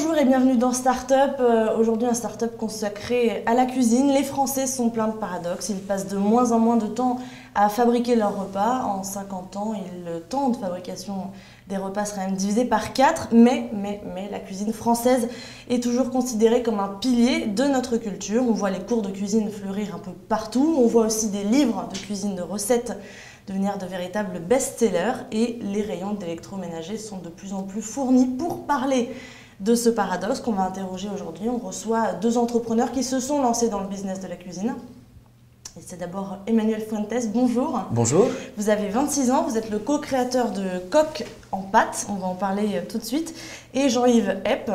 Bonjour et bienvenue dans Startup. Aujourd'hui, un startup consacré à la cuisine. Les Français sont pleins de paradoxes. Ils passent de moins en moins de temps à fabriquer leurs repas. En 50 ans, le temps de fabrication des repas serait même divisé par 4. Mais la cuisine française est toujours considérée comme un pilier de notre culture. On voit les cours de cuisine fleurir un peu partout. On voit aussi des livres de cuisine, de recettes devenir de véritables best-sellers. Et les rayons d'électroménager sont de plus en plus fournis. Pour parler de ce paradoxe qu'on va interroger aujourd'hui, on reçoit deux entrepreneurs qui se sont lancés dans le business de la cuisine. Et c'est d'abord Emmanuel Fuentes, bonjour. Bonjour. Vous avez 26 ans, vous êtes le co-créateur de Coq en pâte, on va en parler tout de suite. Et Jean-Yves Epp.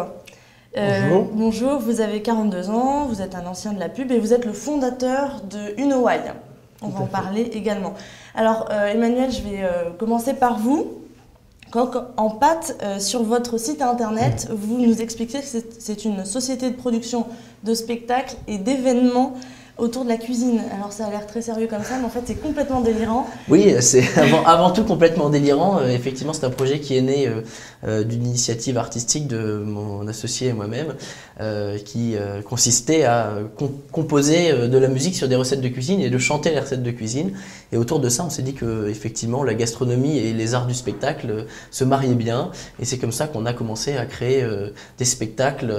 Bonjour. Bonjour, vous avez 42 ans, vous êtes un ancien de la pub et vous êtes le fondateur de Unoway. On va en parler également. Alors Emmanuel, je vais commencer par vous. Coq en pâte, sur votre site internet, vous nous expliquez que c'est une société de production de spectacles et d'événements autour de la cuisine. Alors ça a l'air très sérieux comme ça, mais en fait c'est complètement délirant. Oui, c'est avant tout complètement délirant. Effectivement, c'est un projet qui est né d'une initiative artistique de mon associé et moi-même, qui consistait à composer de la musique sur des recettes de cuisine et de chanter les recettes de cuisine. Et autour de ça, on s'est dit que effectivement la gastronomie et les arts du spectacle se mariaient bien. Et c'est comme ça qu'on a commencé à créer des spectacles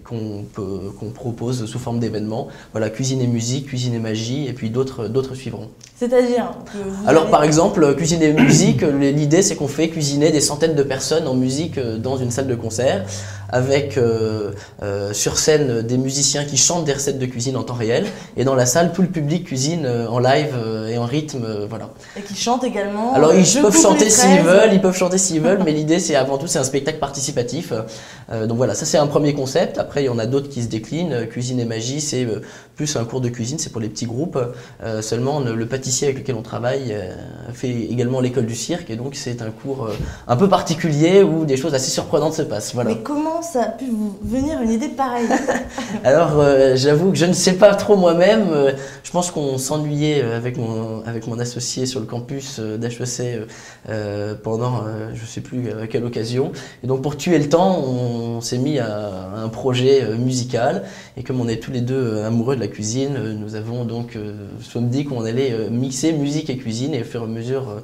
qu'on propose sous forme d'événements. Voilà, cuisine et musique, cuisine et magie, et puis d'autres suivront. C'est-à-dire que Alors par exemple, cuisine et musique, l'idée c'est qu'on fait cuisiner des centaines de personnes en musique dans une salle de concert, avec sur scène des musiciens qui chantent des recettes de cuisine en temps réel, et dans la salle tout le public cuisine en live et en rythme, voilà. Et qui chantent également. Alors ils peuvent chanter s'ils veulent, mais l'idée c'est avant tout c'est un spectacle participatif. Donc voilà, ça c'est un premier concept. Après il y en a d'autres qui se déclinent. Cuisine et magie, c'est plus un cours de cuisine, c'est pour les petits groupes. Seulement le pâtissier avec lequel on travaille fait également l'école du cirque, et donc c'est un cours un peu particulier où des choses assez surprenantes se passent. Voilà. Mais comment ça a pu vous venir une idée pareille? Alors j'avoue que je ne sais pas trop moi-même. Je pense qu'on s'ennuyait avec mon associé sur le campus d'HEC pendant je ne sais plus à quelle occasion. Et donc pour tuer le temps, on s'est mis à un projet musical. Et comme on est tous les deux amoureux de la cuisine, nous avons donc sommes dit qu'on allait mixer musique et cuisine, et au fur et à mesure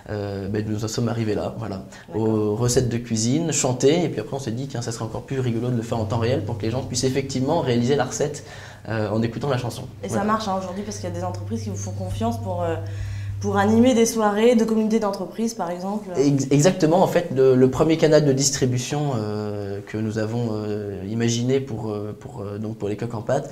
nous en sommes arrivés là, voilà, aux recettes de cuisine, chanter, et puis après on s'est dit tiens, ça serait encore plus rigolo de le faire en temps réel pour que les gens puissent effectivement réaliser la recette en écoutant la chanson. Et voilà. Ça marche aujourd'hui parce qu'il y a des entreprises qui vous font confiance pour animer des soirées de communautés d'entreprises, par exemple. Exactement, en fait, le premier canal de distribution que nous avons imaginé pour les coques en pâte,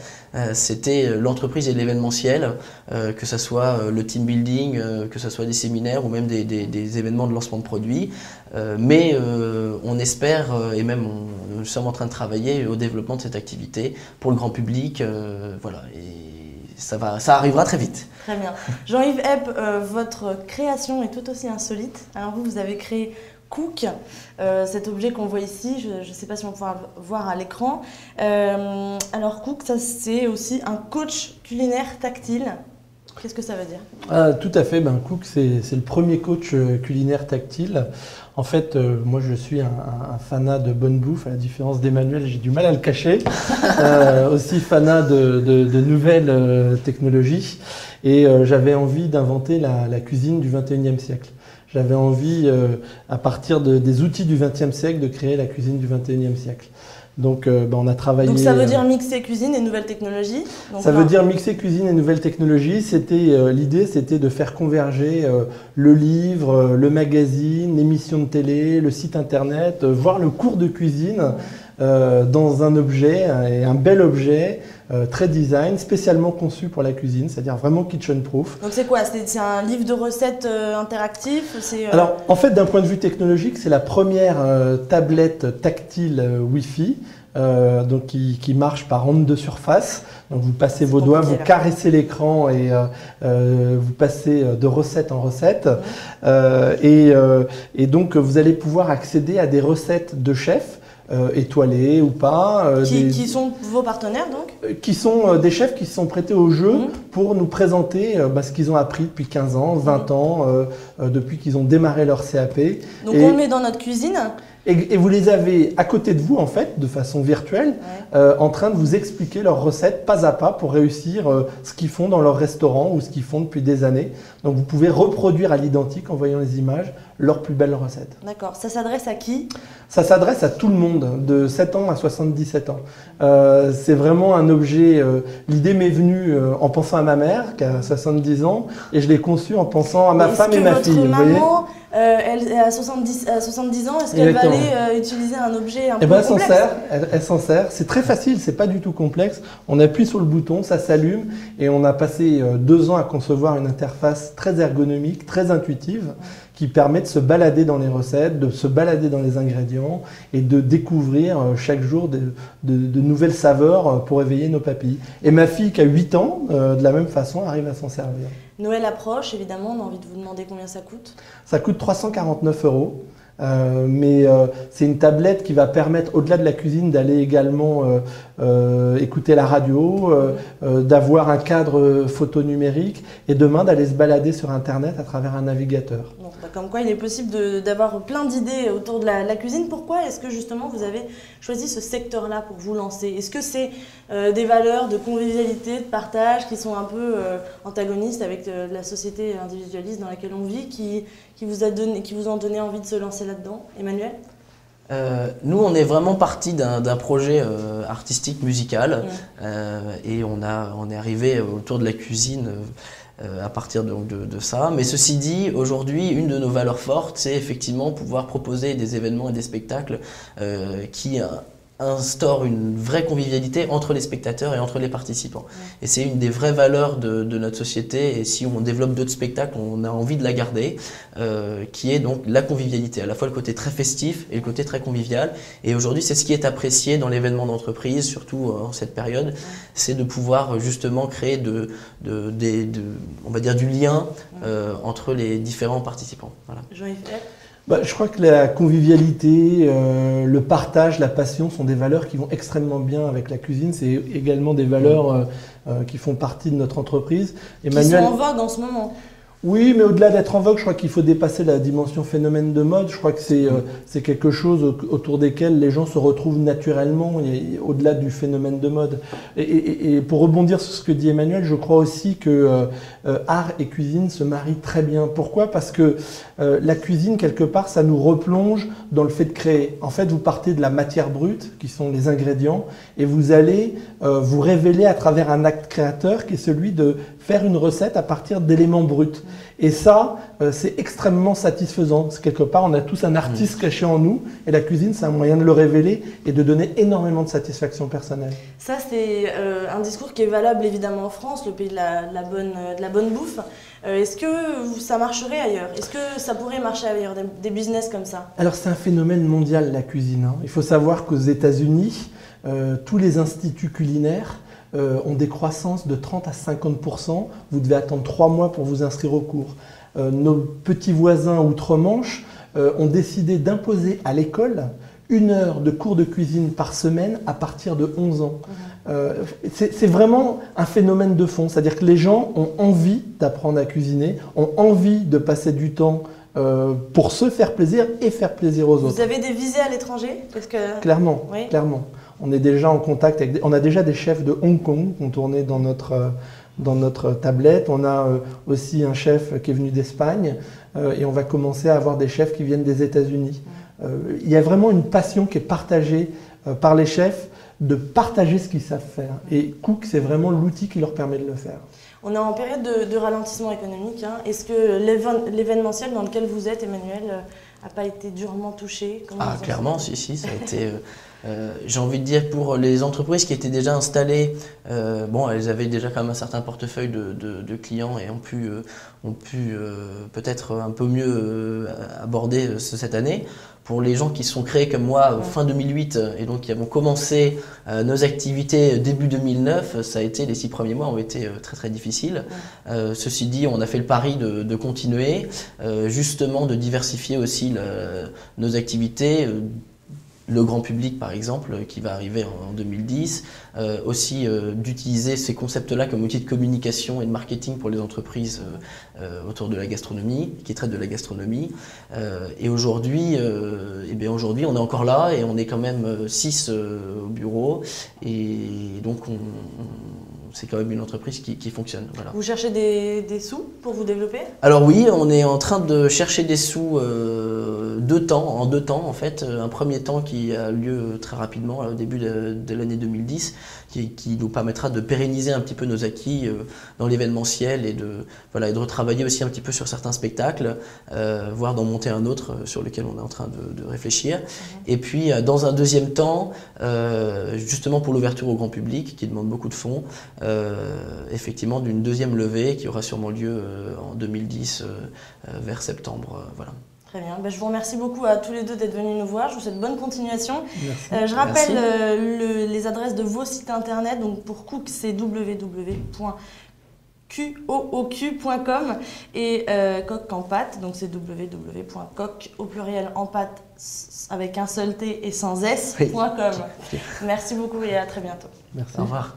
c'était l'entreprise et l'événementiel, que ce soit le team building, que ce soit des séminaires ou même des événements de lancement de produits. Mais on espère, et même nous sommes en train de travailler au développement de cette activité pour le grand public, voilà. Et ça arrivera très vite. Très bien. Jean-Yves Epp, votre création est tout aussi insolite. Alors vous avez créé Cook, cet objet qu'on voit ici, je ne sais pas si on pourra le voir à l'écran. Alors Cook, ça c'est aussi un coach culinaire tactile. Qu'est-ce que ça veut dire? Tout à fait, Cook c'est le premier coach culinaire tactile. En fait, moi je suis un fanat de bonne bouffe, à la différence d'Emmanuel, j'ai du mal à le cacher. Aussi fanat de nouvelles technologies, et j'avais envie d'inventer la cuisine du 21e siècle. J'avais envie, à partir des outils du 20e siècle, de créer la cuisine du 21e siècle. Donc on a travaillé... Donc ça veut dire mixer cuisine et nouvelles technologies? Ça veut dire mixer cuisine et nouvelles technologies. L'idée c'était de faire converger le livre, le magazine, l'émission de télé, le site internet, voire le cours de cuisine dans un objet, et un bel objet très design, spécialement conçu pour la cuisine, c'est-à-dire vraiment kitchen proof. Donc c'est quoi? C'est un livre de recettes interactif? Alors en fait, d'un point de vue technologique, c'est la première tablette tactile Wi-Fi. Donc qui marche par onde de surface. Donc vous passez vos doigts, vous caressez l'écran et vous passez de recette en recette. Et donc vous allez pouvoir accéder à des recettes de chefs étoilés ou pas. Qui sont vos partenaires donc? Qui sont des chefs qui se sont prêtés au jeu pour nous présenter ce qu'ils ont appris depuis 15 ans, 20 ans, depuis qu'ils ont démarré leur CAP. Donc on le met dans notre cuisine? Et vous les avez à côté de vous, en fait, de façon virtuelle, en train de vous expliquer leurs recettes pas à pas pour réussir ce qu'ils font dans leur restaurant ou ce qu'ils font depuis des années. Donc vous pouvez reproduire à l'identique, en voyant les images, leurs plus belles recettes. D'accord. Ça s'adresse à qui? Ça s'adresse à tout le monde, de 7 ans à 77 ans. C'est vraiment un objet... L'idée m'est venue en pensant à ma mère, qui a 70 ans, et je l'ai conçue en pensant à ma femme et ma fille. Est-ce que votre vous voyez maman, elle a 70 ans, est-ce qu'elle va aller utiliser un objet un peu complexe? Elle s'en sert. C'est très facile, c'est pas du tout complexe. On appuie sur le bouton, ça s'allume, et on a passé 2 ans à concevoir une interface très ergonomique, très intuitive, qui permet de se balader dans les recettes, de se balader dans les ingrédients et de découvrir chaque jour de nouvelles saveurs pour éveiller nos papilles. Et ma fille qui a 8 ans, de la même façon, arrive à s'en servir. Noël approche, évidemment, on a envie de vous demander combien ça coûte. Ça coûte 349 €. Mais c'est une tablette qui va permettre, au-delà de la cuisine, d'aller également écouter la radio, d'avoir un cadre photo numérique et demain d'aller se balader sur Internet à travers un navigateur. Bon, bah, comme quoi il est possible d'avoir plein d'idées autour de la cuisine. Pourquoi est-ce que justement vous avez choisi ce secteur-là pour vous lancer? Est-ce que c'est des valeurs de convivialité, de partage qui sont un peu antagonistes avec la société individualiste dans laquelle on vit, qui vous ont donné envie de se lancer là-dedans, Emmanuel? Nous, on est vraiment parti d'un projet artistique musical et on est arrivé autour de la cuisine à partir de ça. Mais ceci dit, aujourd'hui, une de nos valeurs fortes, c'est effectivement pouvoir proposer des événements et des spectacles qui instaure une vraie convivialité entre les spectateurs et entre les participants. Et c'est une des vraies valeurs de notre société, et si on développe d'autres spectacles, on a envie de la garder, qui est donc la convivialité, à la fois le côté très festif et le côté très convivial. Et aujourd'hui, c'est ce qui est apprécié dans l'événement d'entreprise, surtout en cette période, c'est de pouvoir justement créer on va dire du lien entre les différents participants. Voilà. Jean-Yves? Je crois que la convivialité, le partage, la passion sont des valeurs qui vont extrêmement bien avec la cuisine. C'est également des valeurs qui font partie de notre entreprise. Emmanuel... Qui sont en vogue en ce moment. Oui, mais au-delà d'être en vogue, je crois qu'il faut dépasser la dimension phénomène de mode. Je crois que c'est quelque chose autour desquels les gens se retrouvent naturellement, au-delà du phénomène de mode. Et pour rebondir sur ce que dit Emmanuel, je crois aussi que art et cuisine se marient très bien. Pourquoi? Parce que la cuisine, quelque part, ça nous replonge dans le fait de créer. En fait, vous partez de la matière brute, qui sont les ingrédients, et vous allez vous révéler à travers un acte créateur qui est celui de faire une recette à partir d'éléments bruts. Et ça, c'est extrêmement satisfaisant. Quelque part, on a tous un artiste caché en nous, et la cuisine, c'est un moyen de le révéler et de donner énormément de satisfaction personnelle. Ça, c'est un discours qui est valable évidemment en France, le pays de la bonne bouffe. Est-ce que ça marcherait ailleurs? Est-ce que ça pourrait marcher ailleurs, des business comme ça? Alors, c'est un phénomène mondial, la cuisine. Il faut savoir qu'aux États-Unis, tous les instituts culinaires ont des croissances de 30 à 50%. Vous devez attendre 3 mois pour vous inscrire au cours. Nos petits voisins outre-Manche ont décidé d'imposer à l'école 1 heure de cours de cuisine par semaine à partir de 11 ans. C'est vraiment un phénomène de fond, c'est-à-dire que les gens ont envie d'apprendre à cuisiner, ont envie de passer du temps pour se faire plaisir et faire plaisir aux autres. Vous avez des visées à l'étranger? Clairement, oui. Clairement. On est déjà en contact avec... On a déjà des chefs de Hong Kong qui ont tourné dans notre tablette. On a aussi un chef qui est venu d'Espagne et on va commencer à avoir des chefs qui viennent des États-Unis. Il y a vraiment une passion qui est partagée par les chefs de partager ce qu'ils savent faire. Et Cook, c'est vraiment l'outil qui leur permet de le faire. On est en période de ralentissement économique. Est-ce que l'événementiel dans lequel vous êtes, Emmanuel, n'a pas été durement touché? Clairement, si, ça a été... j'ai envie de dire pour les entreprises qui étaient déjà installées, elles avaient déjà quand même un certain portefeuille de clients et ont pu peut-être un peu mieux aborder cette année. Pour les gens qui se sont créés comme moi fin 2008 et donc qui avons commencé nos activités début 2009, ça a été, les 6 premiers mois ont été très très difficiles. Ceci dit, on a fait le pari de continuer, justement de diversifier aussi nos activités, le grand public par exemple, qui va arriver en 2010, aussi d'utiliser ces concepts-là comme outil de communication et de marketing pour les entreprises autour de la gastronomie, qui traitent de la gastronomie. Et aujourd'hui, aujourd'hui, on est encore là et on est quand même 6 au bureau. Et donc, c'est quand même une entreprise qui fonctionne. Voilà. Vous cherchez des sous pour vous développer? Alors oui, on est en train de chercher des sous en deux temps en fait. Un premier temps qui a lieu très rapidement au début de l'année 2010, qui nous permettra de pérenniser un petit peu nos acquis dans l'événementiel et de retravailler aussi un petit peu sur certains spectacles, voire d'en monter un autre sur lequel on est en train de réfléchir. Et puis dans un deuxième temps, justement pour l'ouverture au grand public, qui demande beaucoup de fonds, effectivement d'une deuxième levée qui aura sûrement lieu en 2010 vers septembre. Voilà. Très bien. Je vous remercie beaucoup à tous les deux d'être venus nous voir. Je vous souhaite bonne continuation. Merci. Je rappelle les adresses de vos sites internet. Donc pour Cook, c'est www.qooq.com et Coq en pâte, donc c'est www.coq au pluriel en pâte avec un seul T et sans S.com. Oui. Merci beaucoup et à très bientôt. Merci. Au revoir.